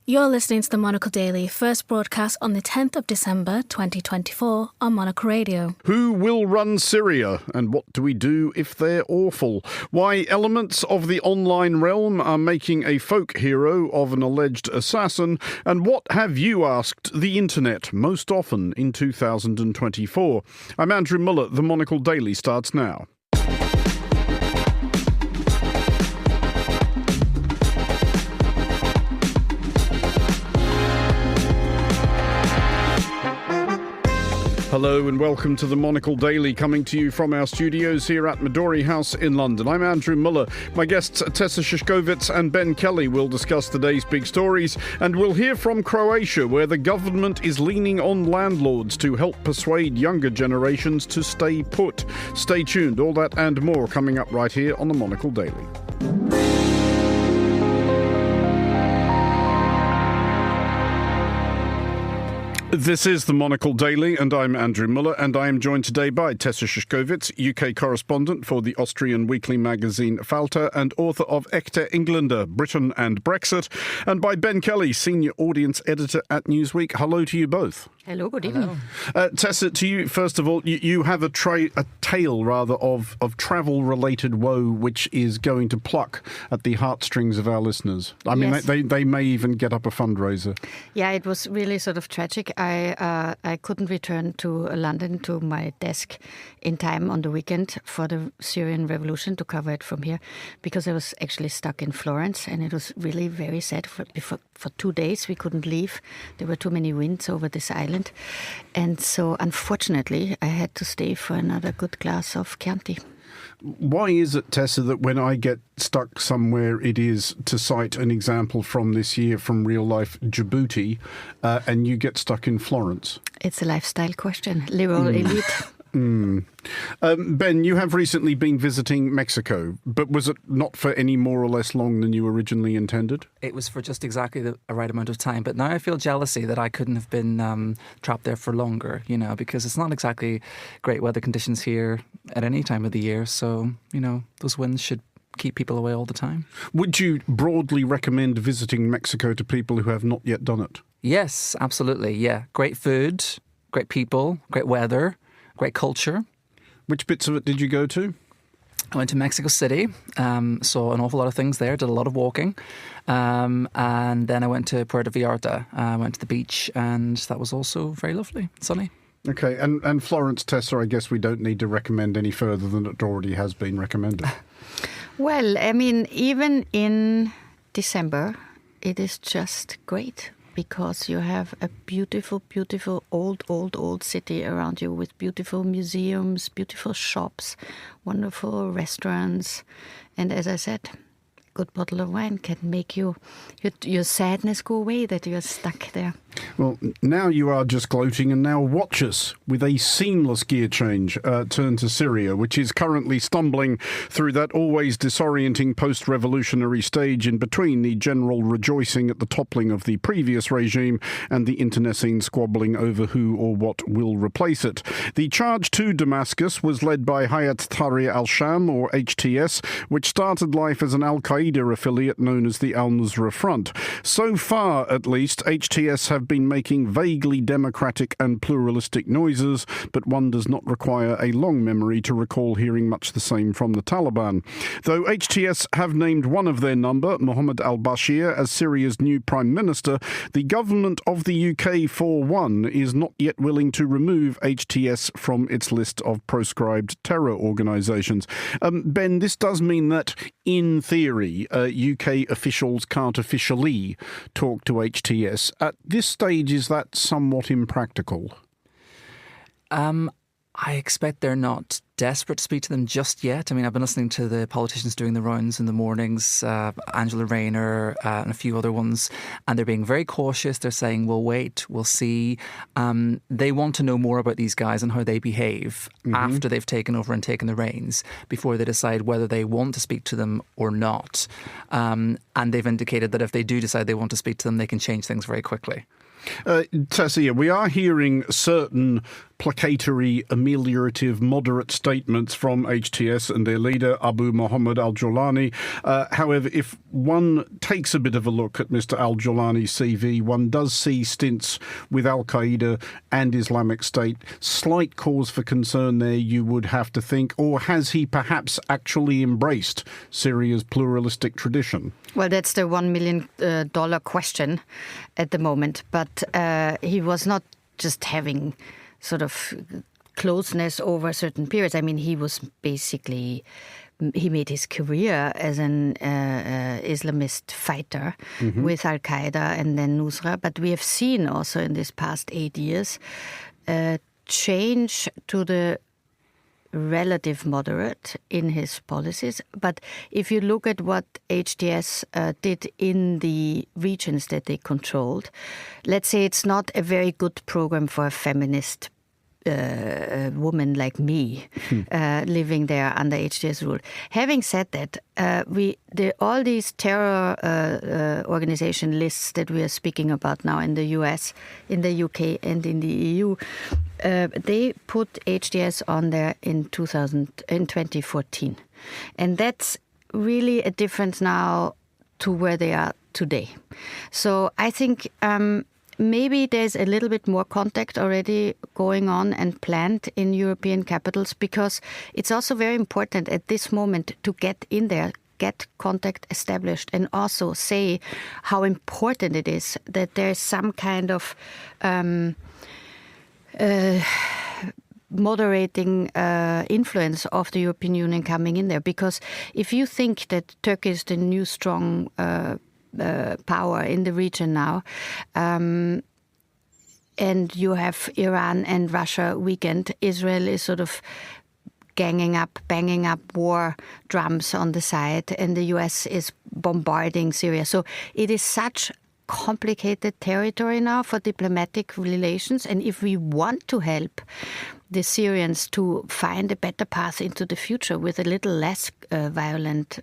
You're listening to the Monocle Daily, first broadcast on the 10th of December 2024 on Monocle Radio. Who will run Syria, and what do we do if they're awful? Why elements of the online realm are making a folk hero of an alleged assassin, and what have you asked the internet most often in 2024? I'm Andrew Muller. The Monocle Daily starts now. Hello and welcome to the Monocle Daily, coming to you from our studios here at Midori House in London. I'm Andrew Muller. My guests Tessa Szyszkowitz and Ben Kelly will discuss today's big stories, and we'll hear from Croatia, where the government is leaning on landlords to help persuade younger generations to stay put. Stay tuned, all that and more coming up right here on the Monocle Daily. This is the Monocle Daily, and I'm Andrew Muller, and I am joined today by Tessa Szyszkowitz, UK correspondent for the Austrian weekly magazine Falter and author of Echte Engländer, Britain and Brexit, and by Ben Kelly, senior audience editor at Newsweek. Hello to you both. Hello, good evening. Tessa, to you, first of all, you have a tale of travel-related woe which is going to pluck at the heartstrings of our listeners. I mean, yes. They may even get up a fundraiser. Yeah, it was really sort of tragic. I couldn't return to London to my desk in time on the weekend for the Syrian revolution to cover it from here, because I was actually stuck in Florence, and it was really very sad. For 2 days we couldn't leave. There were too many winds over this island, and so unfortunately I had to stay for another good glass of canny. Why is it, Tessa, that when I get stuck somewhere, it is, to cite an example from this year from real life, Djibouti, and you get stuck in Florence? It's a lifestyle question. Liberal elite. Ben, you have recently been visiting Mexico, but was it not for any more or less long than you originally intended? It was for just exactly the right amount of time. But now I feel jealousy that I couldn't have been trapped there for longer, because it's not exactly great weather conditions here at any time of the year. So, those winds should keep people away all the time. Would you broadly recommend visiting Mexico to people who have not yet done it? Yes, absolutely. Yeah. Great food, great people, great weather, great culture. Which bits of it did you go to? I went to Mexico City, saw an awful lot of things there, did a lot of walking, and then I went to Puerto Vallarta. I went to the beach, and that was also very lovely, sunny. Okay, and Florence, Tessa, I guess we don't need to recommend any further than it already has been recommended. Well, I mean, even in December, it is just great, because you have a beautiful, beautiful, old city around you with beautiful museums, beautiful shops, wonderful restaurants. And as I said, a good bottle of wine can make your sadness go away that you're stuck there. Well, now you are just gloating, and now watch us with a seamless gear change turn to Syria, which is currently stumbling through that always disorienting post-revolutionary stage in between the general rejoicing at the toppling of the previous regime and the internecine squabbling over who or what will replace it. The charge to Damascus was led by Hayat Tahrir al-Sham, or HTS, which started life as an al-Qaeda affiliate known as the Al-Nusra Front. So far, at least, HTS have been making vaguely democratic and pluralistic noises, but one does not require a long memory to recall hearing much the same from the Taliban. Though HTS have named one of their number, Mohammed al-Bashir, as Syria's new prime minister, the government of the UK, for one, is not yet willing to remove HTS from its list of proscribed terror organisations. Ben, this does mean that, in theory, UK officials can't officially talk to HTS. At this stage, is that somewhat impractical? I expect they're not desperate to speak to them just yet. I mean, I've been listening to the politicians doing the rounds in the mornings, Angela Rayner and a few other ones, and they're being very cautious. They're saying, we'll wait, we'll see. They want to know more about these guys and how they behave after they've taken over and taken the reins before they decide whether they want to speak to them or not. And they've indicated that if they do decide they want to speak to them, they can change things very quickly. Tessa, we are hearing certain placatory, ameliorative, moderate statements from HTS and their leader, Abu Mohammed al-Jolani. However, if one takes a bit of a look at Mr. al-Jolani's CV, one does see stints with Al-Qaeda and Islamic State. Slight cause for concern there, you would have to think. Or has he perhaps actually embraced Syria's pluralistic tradition? Well, that's the $1 million question at the moment. But he was not just having sort of closeness over certain periods. I mean, he was basically... He made his career as an Islamist fighter with Al-Qaeda and then Nusra. But we have seen also in this past 8 years a change to the relative moderate in his policies. But if you look at what HTS did in the regions that they controlled, let's say it's not a very good program for a feminist woman like me living there under HTS rule. Having said that, all these terror organization lists that we are speaking about now in the US, in the UK and in the EU, they put HTS on there in 2014. And that's really a difference now to where they are today. So I think... maybe there's a little bit more contact already going on and planned in European capitals, because it's also very important at this moment to get in there, get contact established, and also say how important it is that there's some kind of moderating influence of the European Union coming in there. Because if you think that Turkey is the new strong power in the region now, and you have Iran and Russia weakened, Israel is sort of banging up war drums on the side, and the US is bombarding Syria. So it is such complicated territory now for diplomatic relations. And if we want to help the Syrians to find a better path into the future with a little less violent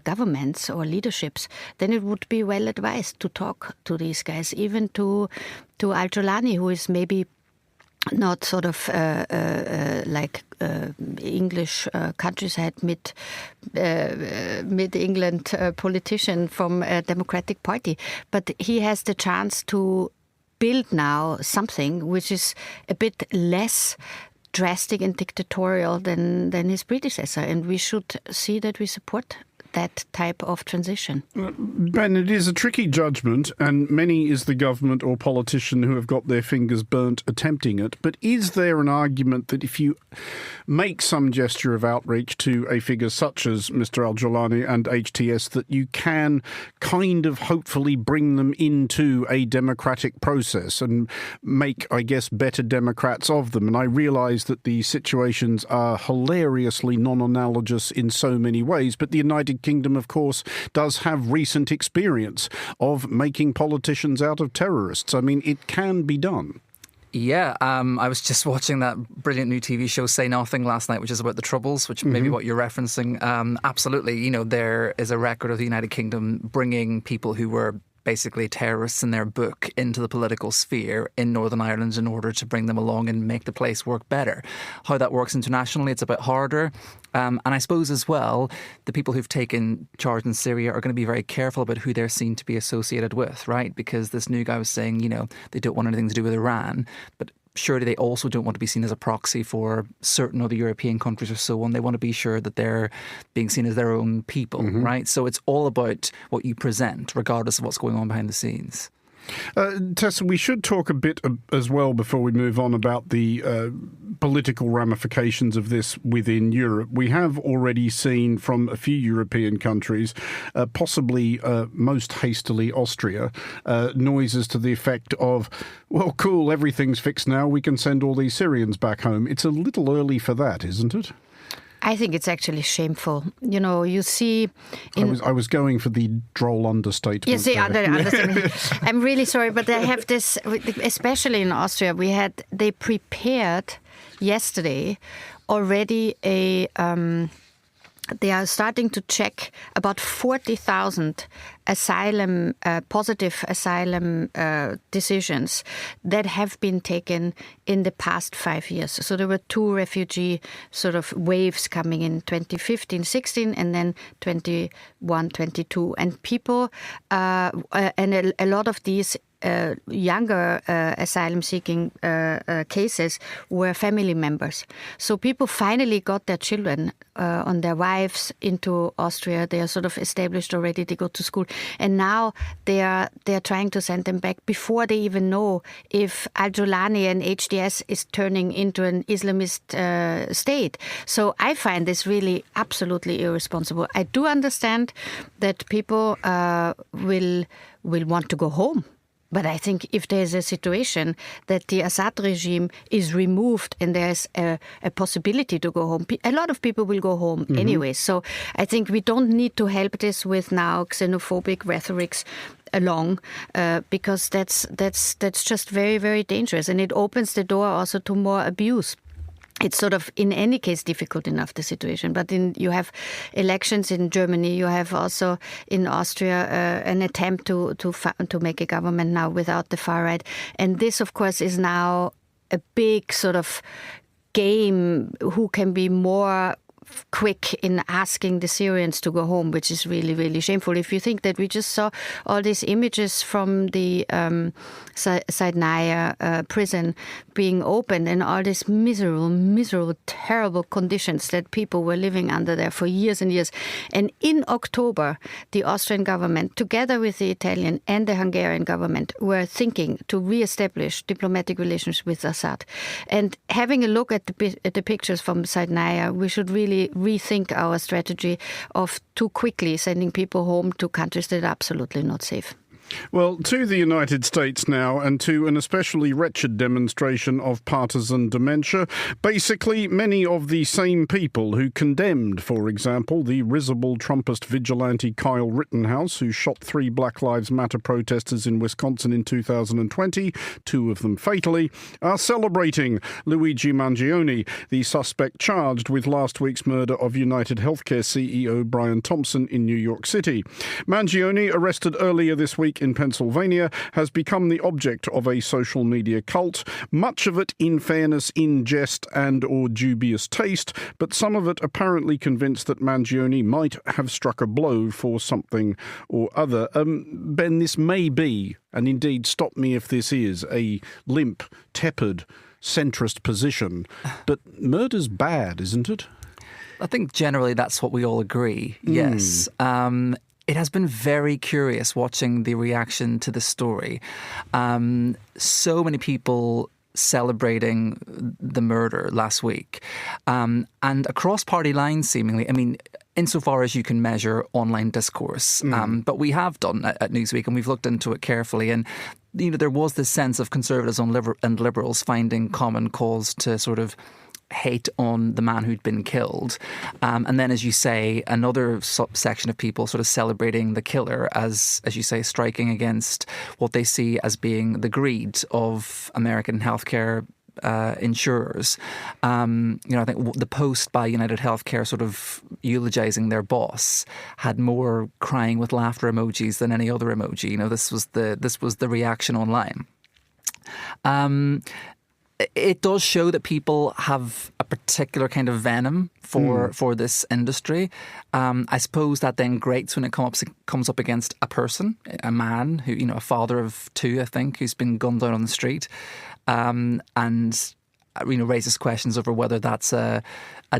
governments or leaderships, then it would be well advised to talk to these guys, even to al-Jolani, who is maybe not sort of like English countryside mid-England politician from a Democratic Party. But he has the chance to build now something which is a bit less drastic and dictatorial than his predecessor. And we should see that we support that type of transition. Ben, it is a tricky judgment, and many is the government or politician who have got their fingers burnt attempting it. But is there an argument that if you make some gesture of outreach to a figure such as Mr. al-Jolani and HTS, that you can kind of hopefully bring them into a democratic process and make, I guess, better Democrats of them? And I realise that the situations are hilariously non-analogous in so many ways, but the United Kingdom, of course, does have recent experience of making politicians out of terrorists. I mean, it can be done. Yeah, I was just watching that brilliant new TV show, Say Nothing, last night, which is about the Troubles, which may be what you're referencing. Absolutely, you know, there is a record of the United Kingdom bringing people who were basically terrorists in their book into the political sphere in Northern Ireland in order to bring them along and make the place work better. How that works internationally, it's a bit harder. And I suppose as well, the people who've taken charge in Syria are going to be very careful about who they're seen to be associated with, right? Because this new guy was saying, you know, they don't want anything to do with Iran, but surely they also don't want to be seen as a proxy for certain other European countries or so on. They want to be sure that they're being seen as their own people, right? So it's all about what you present, regardless of what's going on behind the scenes. Tessa, we should talk a bit as well before we move on about the political ramifications of this within Europe. We have already seen from a few European countries, possibly most hastily Austria, noises to the effect of, well, cool, everything's fixed now, we can send all these Syrians back home. It's a little early for that, isn't it? I think it's actually shameful. You know, you see... I was going for the droll understatement. You see, understatement. I'm really sorry, but I have this, especially in Austria, they prepared yesterday already a they are starting to check about 40,000 positive asylum decisions that have been taken in the past 5 years. So there were 2 refugee sort of waves coming in 2015-16 and then 21-22. And people, and a lot of these younger asylum-seeking cases were family members. So people finally got their children on their wives into Austria. They are sort of established already. They go to school, and now they are trying to send them back before they even know if Al-Jolani and HDS is turning into an Islamist state. So I find this really absolutely irresponsible. I do understand that people will want to go home. But I think if there's a situation that the Assad regime is removed and there's a possibility to go home, a lot of people will go home anyway. So I think we don't need to help this with now xenophobic rhetorics along, because that's just very, very dangerous. And it opens the door also to more abuse. It's sort of, in any case, difficult enough, the situation. But you have elections in Germany. You have also in Austria an attempt to make a government now without the far right. And this, of course, is now a big sort of game. Who can be more quick in asking the Syrians to go home, which is really, really shameful. If you think that we just saw all these images from the Sinai prison being opened and all these miserable, terrible conditions that people were living under there for years and years. And in October, the Austrian government, together with the Italian and the Hungarian government, were thinking to re-establish diplomatic relations with Assad. And having a look at the pictures from Sinai, we should really rethink our strategy of too quickly sending people home to countries that are absolutely not safe. Well, to the United States now, and to an especially wretched demonstration of partisan dementia. Basically, many of the same people who condemned, for example, the risible Trumpist vigilante Kyle Rittenhouse, who shot 3 Black Lives Matter protesters in Wisconsin in 2020, 2 of them fatally, are celebrating Luigi Mangione, the suspect charged with last week's murder of UnitedHealthcare CEO Brian Thompson in New York City. Mangione, arrested earlier this week in Pennsylvania, has become the object of a social media cult, much of it, in fairness, in jest and or dubious taste, but some of it apparently convinced that Mangione might have struck a blow for something or other. Ben, this may be, and indeed stop me if this is, a limp, tepid, centrist position, but murder's bad, isn't it? I think generally that's what we all agree, yes. It has been very curious watching the reaction to the story. So many people celebrating the murder last week. And across party lines, seemingly, I mean, insofar as you can measure online discourse. But we have done at Newsweek, and we've looked into it carefully. And there was this sense of conservatives and liberals finding common cause to sort of hate on the man who'd been killed. And then, as you say, another section of people sort of celebrating the killer as you say, striking against what they see as being the greed of American healthcare insurers. I think the post by UnitedHealthcare sort of eulogizing their boss had more crying with laughter emojis than any other emoji. This was the reaction online. It does show that people have a particular kind of venom for this industry. I suppose that then grates when it comes up against a person, a man who, a father of 2, I think, who's been gunned down on the street, and raises questions over whether that's a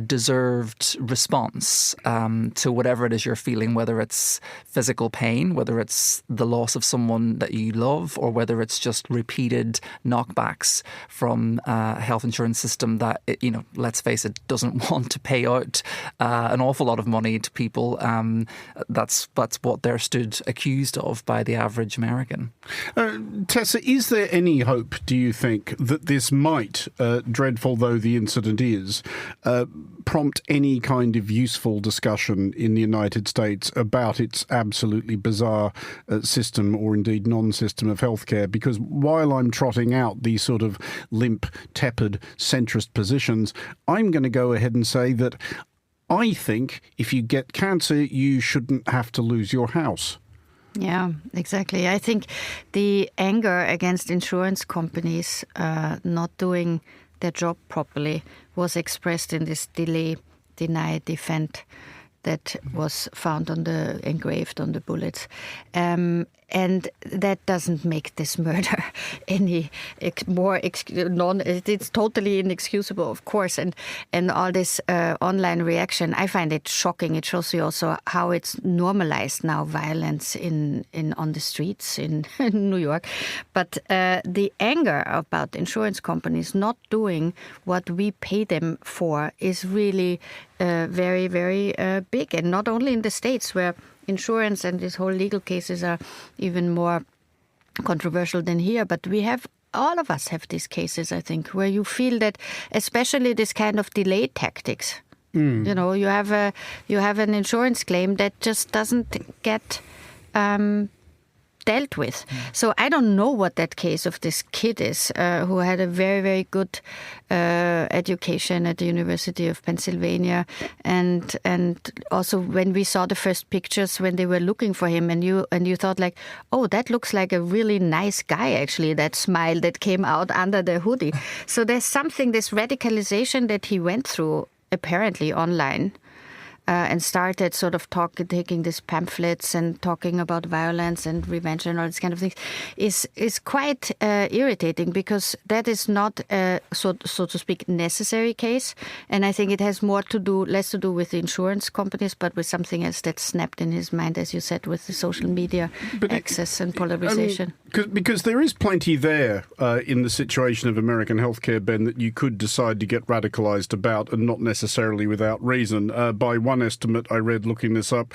deserved response to whatever it is you're feeling, whether it's physical pain, whether it's the loss of someone that you love, or whether it's just repeated knockbacks from a health insurance system that, let's face it, doesn't want to pay out an awful lot of money to people. That's what they're stood accused of by the average American. Tessa, is there any hope, do you think, that this might, dreadful though the incident is, prompt any kind of useful discussion in the United States about its absolutely bizarre system, or indeed non-system of healthcare? Because while I'm trotting out these sort of limp, tepid, centrist positions, I'm going to go ahead and say that I think if you get cancer, you shouldn't have to lose your house. Yeah, exactly. I think the anger against insurance companies not doing their job properly was expressed in this delay, deny, defend that was found engraved on the bullets. And that doesn't make this murder any more it's totally inexcusable, of course. And all this online reaction, I find it shocking. It shows you also how it's normalized now, violence on the streets in New York. But the anger about insurance companies not doing what we pay them for is really very, very big. And not only in the States, where insurance and these whole legal cases are even more controversial than here, but all of us have these cases, I think, where you feel that, especially this kind of delay tactics. You know, you have an insurance claim that just doesn't get dealt with. So I don't know what that case of this kid is, who had a very, very good education at the University of Pennsylvania, and also when we saw the first pictures when they were looking for him, and you thought like, oh, that looks like a really nice guy, actually, that smile that came out under the hoodie. So there's something, this radicalization that he went through apparently online. And started sort of taking these pamphlets and talking about violence and revenge and all this kind of things is quite irritating, because that is not so to speak necessary case, and I think it has less to do with the insurance companies, but with something else that snapped in his mind, as you said, with the social media access and polarization. Because there is plenty there in the situation of American healthcare, Ben, that you could decide to get radicalized about, and not necessarily without reason. By one estimate I read looking this up,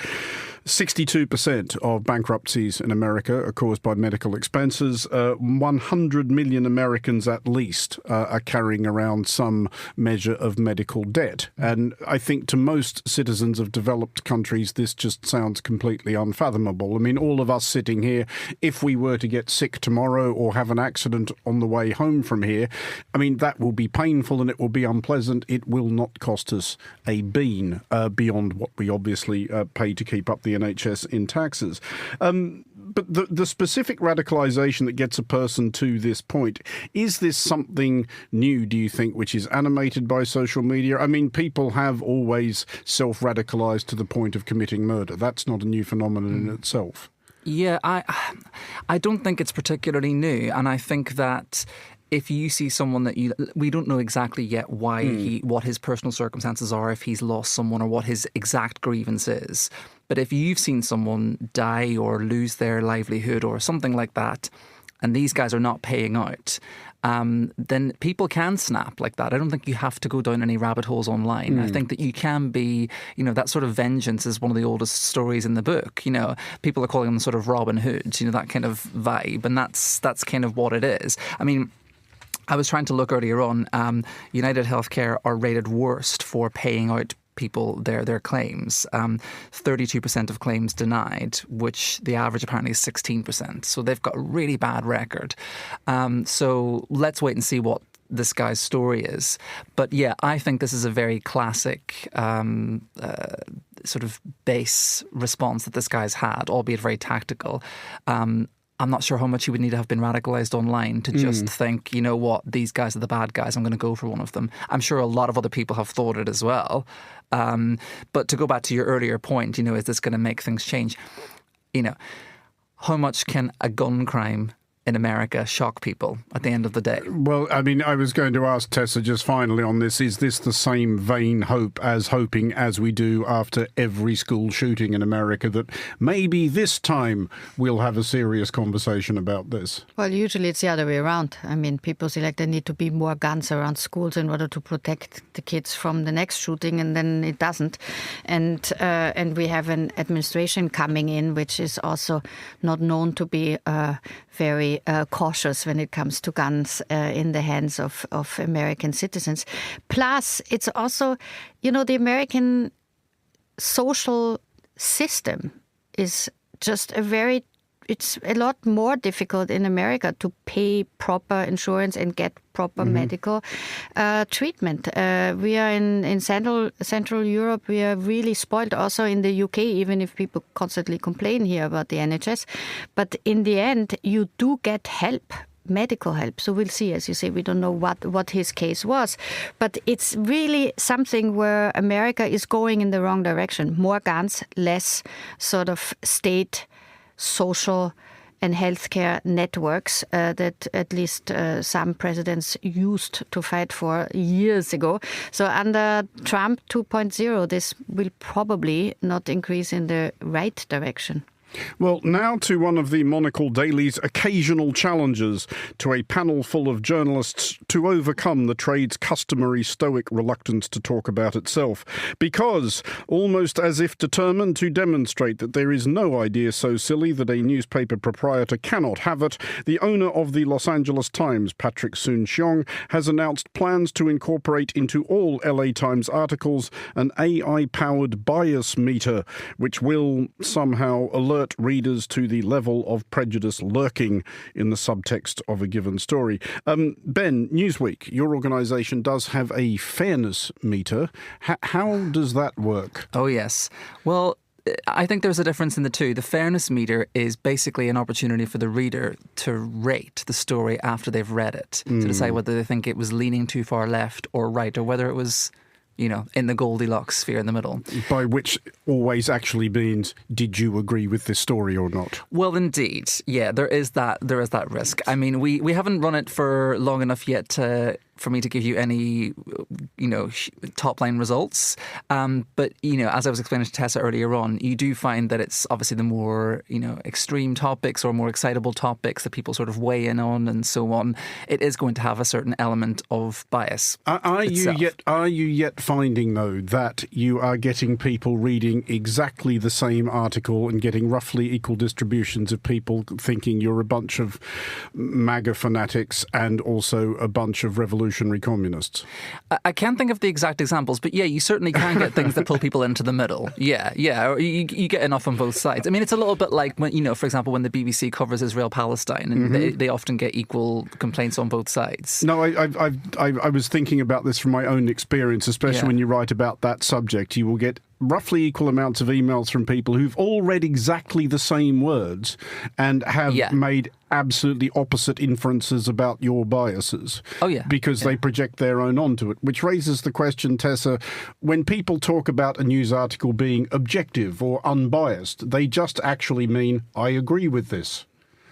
62% of bankruptcies in America are caused by medical expenses. 100 million Americans at least are carrying around some measure of medical debt. And I think to most citizens of developed countries, this just sounds completely unfathomable. I mean, all of us sitting here, if we were to get sick tomorrow or have an accident on the way home from here, I mean, that will be painful and it will be unpleasant. It will not cost us a bean beyond what we obviously pay to keep up the NHS in taxes. But the specific radicalisation that gets a person to this point, is this something new, do you think, which is animated by social media? I mean, people have always self-radicalised to the point of committing murder. That's not a new phenomenon in itself. Yeah, I don't think it's particularly new. And I think that if you see someone that we don't know exactly yet why what his personal circumstances are, if he's lost someone or what his exact grievance is. But if you've seen someone die or lose their livelihood or something like that, and these guys are not paying out, then people can snap like that. I don't think you have to go down any rabbit holes online. I think that you can be, that sort of vengeance is one of the oldest stories in the book. People are calling them sort of Robin Hood, that kind of vibe. And that's kind of what it is. I mean, I was trying to look earlier on, UnitedHealthcare are rated worst for paying out people their claims. 32% of claims denied, which the average apparently is 16%. So they've got a really bad record. So let's wait and see what this guy's story is. But yeah, I think this is a very classic sort of base response that this guy's had, albeit very tactical. I'm not sure how much you would need to have been radicalised online to just think, you know what, these guys are the bad guys, I'm going to go for one of them. I'm sure a lot of other people have thought it as well. But to go back to your earlier point, is this going to make things change? How much can a gun crime in America shock people at the end of the day? Well, I mean, I was going to ask Tessa just finally on this, is this the same vain hoping as we do after every school shooting in America, that maybe this time we'll have a serious conversation about this? Well, usually it's the other way around. I mean, people say like there need to be more guns around schools in order to protect the kids from the next shooting, and then it doesn't. And we have an administration coming in which is also not known to be very cautious when it comes to guns in the hands of American citizens. Plus, it's also, the American social system is just a very it's a lot more difficult in America to pay proper insurance and get proper medical treatment. We are in Central Europe. We are really spoiled. Also in the UK, even if people constantly complain here about the NHS, but in the end, you do get help. Medical help. So we'll see, as you say, we don't know what his case was. But it's really something where America is going in the wrong direction. More guns, less sort of state, social and healthcare networks that at least some presidents used to fight for years ago. So under Trump 2.0, this will probably not increase in the right direction. Well, now to one of the Monocle Daily's occasional challenges to a panel full of journalists to overcome the trade's customary stoic reluctance to talk about itself. Because, almost as if determined to demonstrate that there is no idea so silly that a newspaper proprietor cannot have it, the owner of the Los Angeles Times, Patrick Soon-Shiong, has announced plans to incorporate into all LA Times articles an AI-powered bias meter, which will somehow alert readers to the level of prejudice lurking in the subtext of a given story. Ben, Newsweek, your organisation does have a fairness meter. How does that work? Oh, yes. Well, I think there's a difference in the two. The fairness meter is basically an opportunity for the reader to rate the story after they've read it, to decide whether they think it was leaning too far left or right, or whether it was, you know, in the Goldilocks sphere in the middle. By which always actually means, did you agree with this story or not? Well, indeed. Yeah, there is that risk. I mean, we haven't run it for long enough yet for me to give you any, you know, top-line results. But, you know, as I was explaining to Tessa earlier on, you do find that it's obviously the more, you know, extreme topics or more excitable topics that people sort of weigh in on and so on. It is going to have a certain element of bias. Are you yet finding, though, that you are getting people reading exactly the same article and getting roughly equal distributions of people thinking you're a bunch of MAGA fanatics and also a bunch of revolutionary communists? I can't think of the exact examples, but yeah, you certainly can get things that pull people into the middle. Yeah. You get enough on both sides. I mean, it's a little bit like when, you know, for example, when the BBC covers Israel-Palestine, and they often get equal complaints on both sides. No, I was thinking about this from my own experience, especially when you write about that subject. You will get roughly equal amounts of emails from people who've all read exactly the same words and have made absolutely opposite inferences about your biases. Oh, yeah. Because they project their own onto it, which raises the question, Tessa, when people talk about a news article being objective or unbiased, they just actually mean, I agree with this.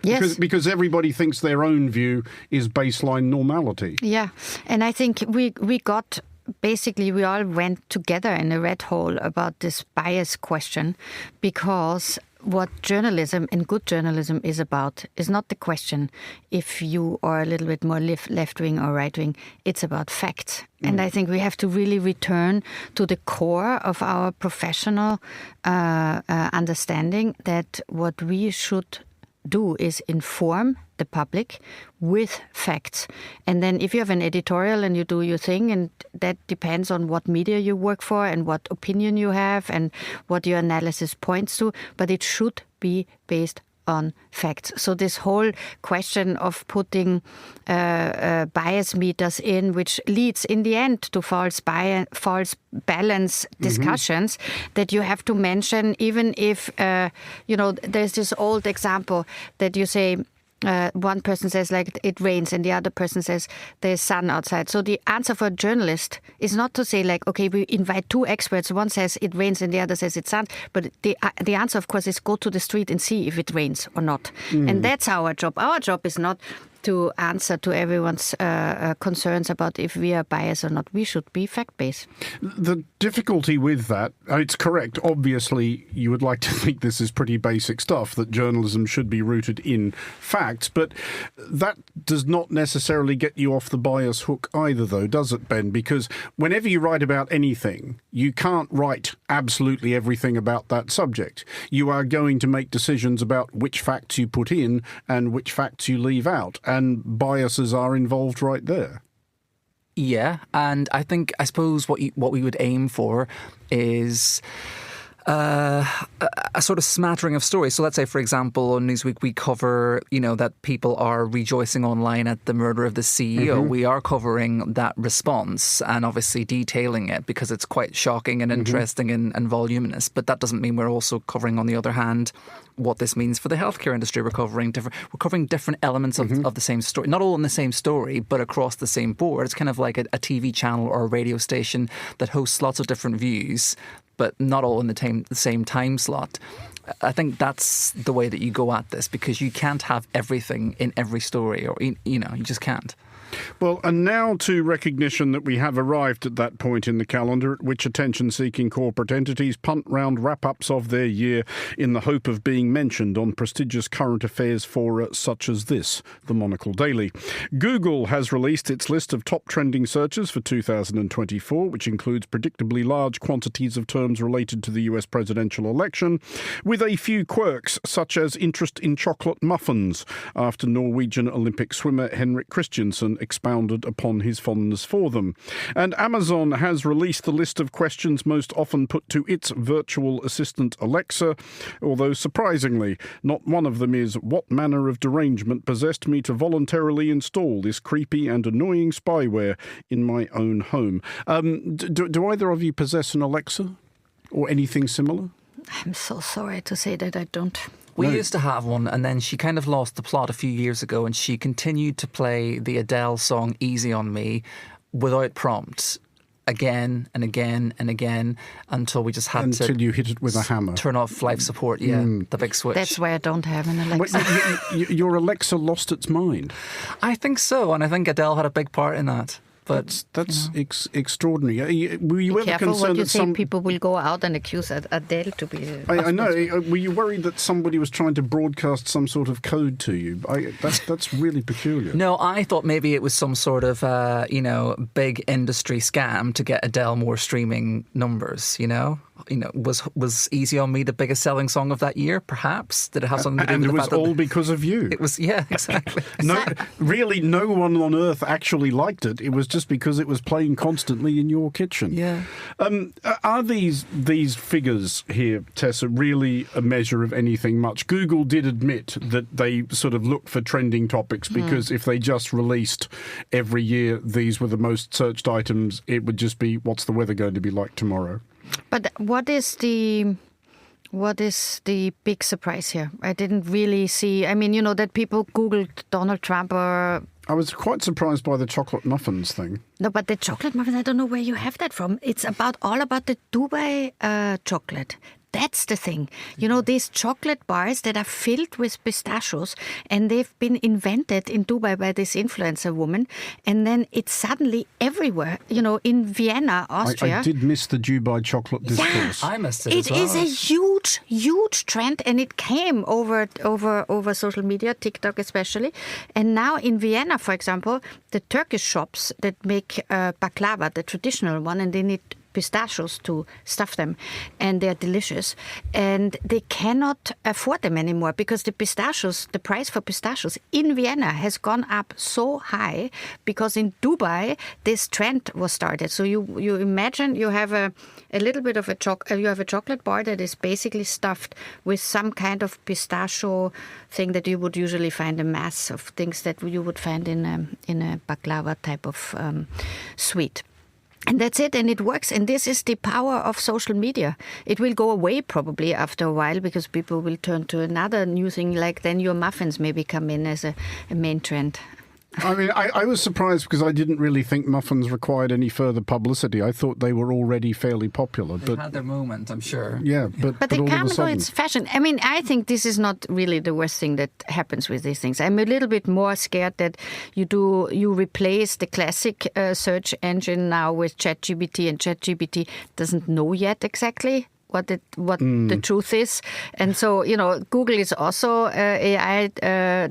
Yes. Because everybody thinks their own view is baseline normality. Yeah. And I think we got... Basically, we all went together in a red hole about this bias question, because what journalism and good journalism is about is not the question if you are a little bit more left-wing or right-wing. It's about facts. And I think we have to really return to the core of our professional understanding that what we should do is inform the public with facts. And then if you have an editorial and you do your thing, and that depends on what media you work for and what opinion you have and what your analysis points to, but it should be based on facts. So this whole question of putting bias meters in, which leads in the end to false balance discussions that you have to mention, even if, you know, there's this old example that you say, one person says like it rains and the other person says there's sun outside. So the answer for a journalist is not to say like, okay, we invite two experts. One says it rains and the other says it sun. But the answer, of course, is go to the street and see if it rains or not. And that's our job. Our job is not to answer to everyone's concerns about if we are biased or not. We should be fact-based. The difficulty with that, it's correct. Obviously, you would like to think this is pretty basic stuff, that journalism should be rooted in facts, but that does not necessarily get you off the bias hook either, though, does it, Ben? Because whenever you write about anything, you can't write absolutely everything about that subject. You are going to make decisions about which facts you put in and which facts you leave out. And biases are involved right there. Yeah, and I suppose what we would aim for is a sort of smattering of stories. So let's say, for example, on Newsweek we cover, that people are rejoicing online at the murder of the CEO. We are covering that response and obviously detailing it because it's quite shocking and interesting and voluminous. But that doesn't mean we're also covering, on the other hand, what this means for the healthcare industry. We're covering different elements of the same story, not all in the same story, but across the same board. It's kind of like a TV channel or a radio station that hosts lots of different views, but not all in the same time slot. I think that's the way that you go at this, because you can't have everything in every story, or you just can't. Well, and now to recognition that we have arrived at that point in the calendar at which attention-seeking corporate entities punt round wrap-ups of their year in the hope of being mentioned on prestigious current affairs fora such as this, the Monocle Daily. Google has released its list of top trending searches for 2024, which includes predictably large quantities of terms related to the US presidential election, with a few quirks, such as interest in chocolate muffins, after Norwegian Olympic swimmer Henrik Christiansen expounded upon his fondness for them. And Amazon has released the list of questions most often put to its virtual assistant Alexa, although surprisingly, not one of them is, what manner of derangement possessed me to voluntarily install this creepy and annoying spyware in my own home? Do either of you possess an Alexa or anything similar? I'm so sorry to say that I don't. We used to have one, and then she kind of lost the plot a few years ago, and she continued to play the Adele song Easy on Me without prompt again and again and again until we just had until you hit it with a hammer. Turn off life support, the big switch. That's why I don't have an Alexa. Your Alexa lost its mind. I think so, and I think Adele had a big part in that. But that's extraordinary. Were you Be ever careful concerned what you that say. People will go out and accuse Adele to be. I know. Were you worried that somebody was trying to broadcast some sort of code to you? That's really peculiar. No, I thought maybe it was some sort of big industry scam to get Adele more streaming numbers. Was Easy on Me the biggest selling song of that year? Perhaps. Did it have something to do with the fact that... And it was all because of you. It was, yeah, exactly. No one on earth actually liked it. It was just because it was playing constantly in your kitchen. Yeah. Are these figures here, Tessa, really a measure of anything much? Google did admit that they sort of look for trending topics because if they just released every year these were the most searched items, it would just be, what's the weather going to be like tomorrow? But what is the big surprise here? I didn't really see. I mean, that people Googled Donald Trump or... I was quite surprised by the chocolate muffins thing. No, but the chocolate muffins, I don't know where you have that from. It's all about the Dubai chocolate. That's the thing. These chocolate bars that are filled with pistachios, and they've been invented in Dubai by this influencer woman, and then it's suddenly everywhere. In Vienna, Austria. I did miss the Dubai chocolate discourse. Yeah, I missed it as well. It is a huge, huge trend, and it came over social media, TikTok especially. And now in Vienna, for example, the Turkish shops that make baklava, the traditional one, and they need pistachios to stuff them, and they're delicious, and they cannot afford them anymore because the price for pistachios in Vienna has gone up so high because in Dubai this trend was started. So you imagine you have a little bit of you have a chocolate bar that is basically stuffed with some kind of pistachio thing that you would usually find, a mass of things that you would find in a baklava type of sweet. And that's it, and it works. And this is the power of social media. It will go away probably after a while because people will turn to another new thing, like then your muffins maybe come in as a main trend. I mean, I was surprised because I didn't really think muffins required any further publicity. I thought they were already fairly popular. They've had their moment, I'm sure. Yeah, but they all come of a sudden... it's fashion. I mean, I think this is not really the worst thing that happens with these things. I'm a little bit more scared that you replace the classic search engine now with ChatGPT, and ChatGPT doesn't know yet exactly what the truth is. And so, Google is also AI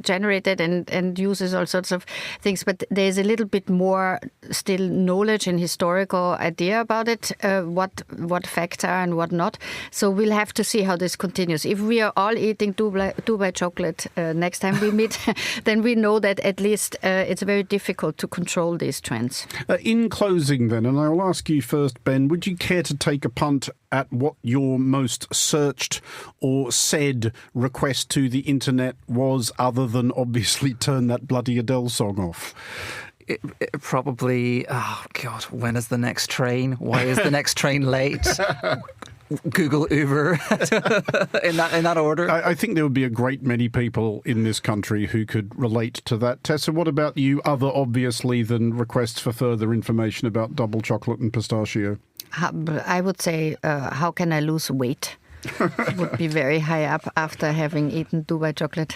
generated and uses all sorts of things, but there's a little bit more still knowledge and historical idea about it, what facts are and what not. So we'll have to see how this continues. If we are all eating Dubai chocolate next time we meet, then we know that at least it's very difficult to control these trends. In closing then, and I'll ask you first, Ben, would you care to take a punt at what your most searched or said request to the internet was, other than obviously turn that bloody Adele song off? It probably, oh God, when is the next train? Why is the next train late? Google Uber in that order. I think there would be a great many people in this country who could relate to that. Tessa, what about you, other obviously than requests for further information about double chocolate and pistachio? I would say, how can I lose weight? Would be very high up after having eaten Dubai chocolate.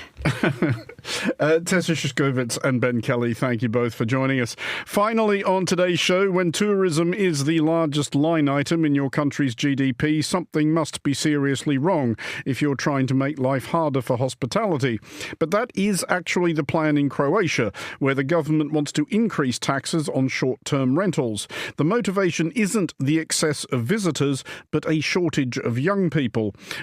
Tessa Szyszkowitz and Ben Kelly, thank you both for joining us. Finally, on today's show, when tourism is the largest line item in your country's GDP, something must be seriously wrong if you're trying to make life harder for hospitality. But that is actually the plan in Croatia, where the government wants to increase taxes on short-term rentals. The motivation isn't the excess of visitors, but a shortage of young people.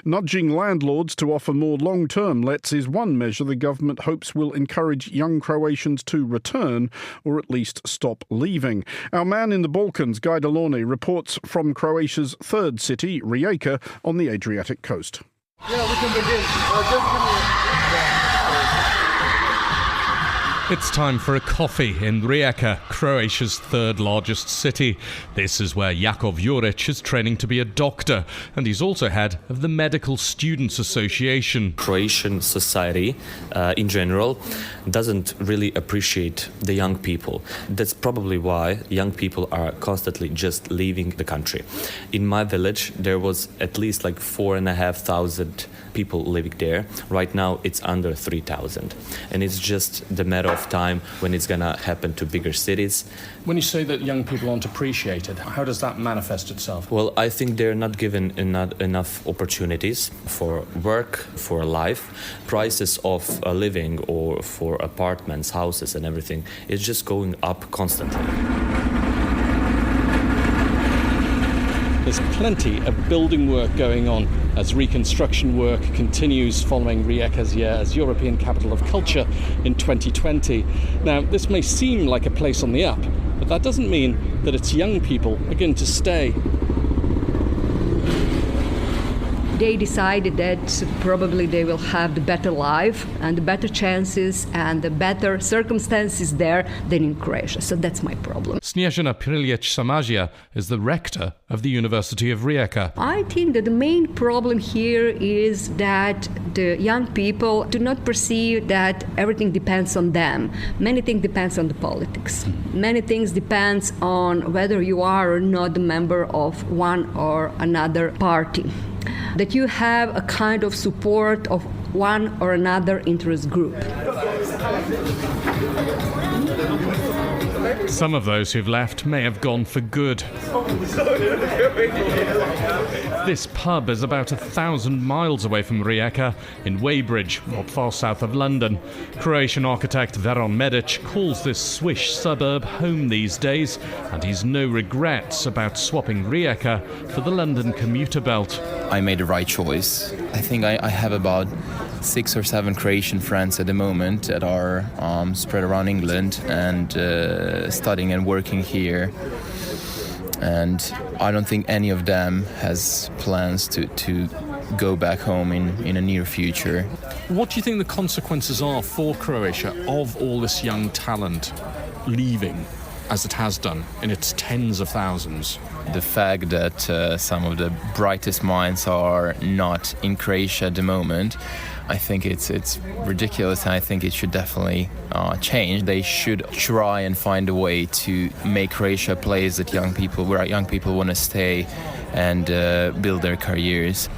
Nudging landlords to offer more long-term lets is one measure the government hopes will encourage young Croatians to return, or at least stop leaving. Our man in the Balkans, Guy Delorne, reports from Croatia's third city, Rijeka, on the Adriatic coast. Yeah, we can begin. It's time for a coffee in Rijeka, Croatia's third largest city. This is where Jakov Juric is training to be a doctor, and he's also head of the Medical Students Association. Croatian society in general doesn't really appreciate the young people. That's probably why young people are constantly just leaving the country. In my village, there was at least like 4,500 people living there. Right now, it's under 3,000. And it's just the matter of time when it's going to happen to bigger cities. When you say that young people aren't appreciated, how does that manifest itself? Well, I think they're not given enough opportunities for work, for life. Prices of living or for apartments, houses and everything is just going up constantly. There's plenty of building work going on as reconstruction work continues following Rijeka's year as European Capital of Culture in 2020. Now, this may seem like a place on the up, but that doesn't mean that its young people are going to stay. They decided that probably they will have the better life and the better chances and the better circumstances there than in Croatia. So that's my problem. Snježana Prilić-Samazija is the rector of the University of Rijeka. I think that the main problem here is that the young people do not perceive that everything depends on them. Many things depends on the politics. Many things depends on whether you are or not a member of one or another party. That you have a kind of support of one or another interest group. Some of those who've left may have gone for good. This pub is about 1,000 miles away from Rijeka, in Weybridge, not far south of London. Croatian architect Veron Medic calls this swish suburb home these days, and he's no regrets about swapping Rijeka for the London commuter belt. I made the right choice. I think I have about 6 or 7 Croatian friends at the moment that are spread around England and studying and working here. And I don't think any of them has plans to go back home in a near future. What do you think the consequences are for Croatia of all this young talent leaving, as it has done, in its tens of thousands? The fact that some of the brightest minds are not in Croatia at the moment, I think it's ridiculous, and I think it should definitely change. They should try and find a way to make Croatia a place that where young people want to stay and build their careers.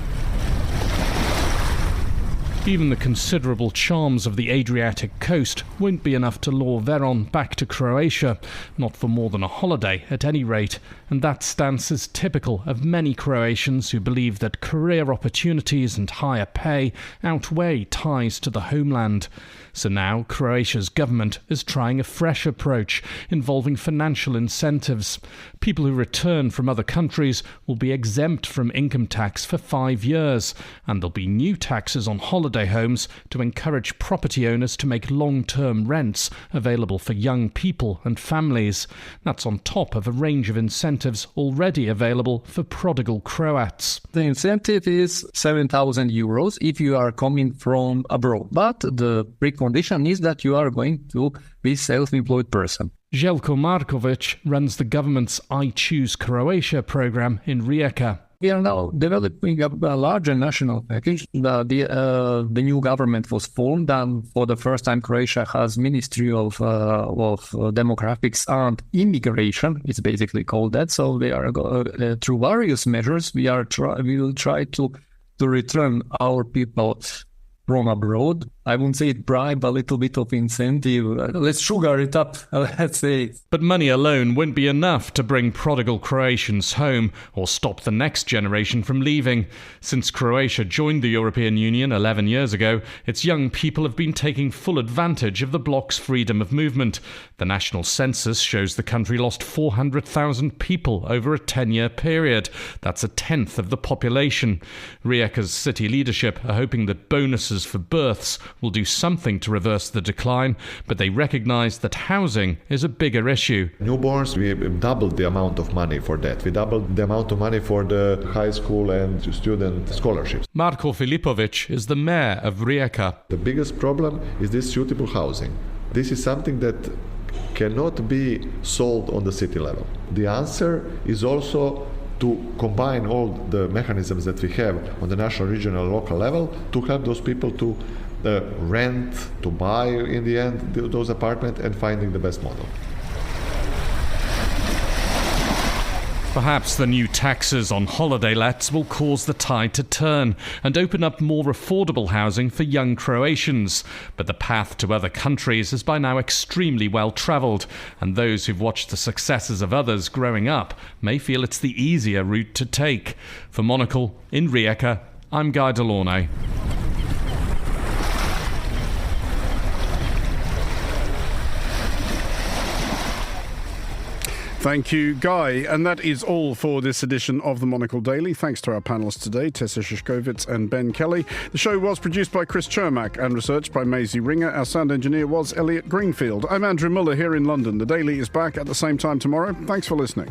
Even the considerable charms of the Adriatic coast won't be enough to lure Veron back to Croatia, not for more than a holiday at any rate, and that stance is typical of many Croatians who believe that career opportunities and higher pay outweigh ties to the homeland. So now Croatia's government is trying a fresh approach involving financial incentives. People who return from other countries will be exempt from income tax for 5 years, and there'll be new taxes on holidays holiday homes to encourage property owners to make long-term rents available for young people and families. That's on top of a range of incentives already available for prodigal Croats. The incentive is 7,000 euros if you are coming from abroad. But the precondition is that you are going to be self-employed person. Željko Markovic runs the government's I Choose Croatia program in Rijeka. We are now developing a larger national package. The new government was formed, and for the first time Croatia has Ministry of Demographics and Immigration. It's basically called that. So we are through various measures we will try to return our people from abroad. I wouldn't say bribe, a little bit of incentive. Let's sugar it up, let's say. But money alone won't be enough to bring prodigal Croatians home or stop the next generation from leaving. Since Croatia joined the European Union 11 years ago, its young people have been taking full advantage of the bloc's freedom of movement. The national census shows the country lost 400,000 people over a 10-year period. That's a tenth of the population. Rijeka's city leadership are hoping that bonuses for births will do something to reverse the decline, but they recognise that housing is a bigger issue. Newborns, we doubled the amount of money for that. We doubled the amount of money for the high school and student scholarships. Marko Filipovic is the mayor of Rijeka. The biggest problem is this suitable housing. This is something that cannot be solved on the city level. The answer is also to combine all the mechanisms that we have on the national, regional, local level to help those people to rent, to buy in the end those apartments and finding the best model. Perhaps the new taxes on holiday lets will cause the tide to turn and open up more affordable housing for young Croatians. But the path to other countries is by now extremely well travelled, and those who've watched the successes of others growing up may feel it's the easier route to take. For Monocle, in Rijeka, I'm Guy Delaunay. Thank you, Guy. And that is all for this edition of the Monocle Daily. Thanks to our panellists today, Tessa Szyszkowitz and Ben Kelly. The show was produced by Chris Chermak and researched by Maisie Ringer. Our sound engineer was Elliot Greenfield. I'm Andrew Muller here in London. The Daily is back at the same time tomorrow. Thanks for listening.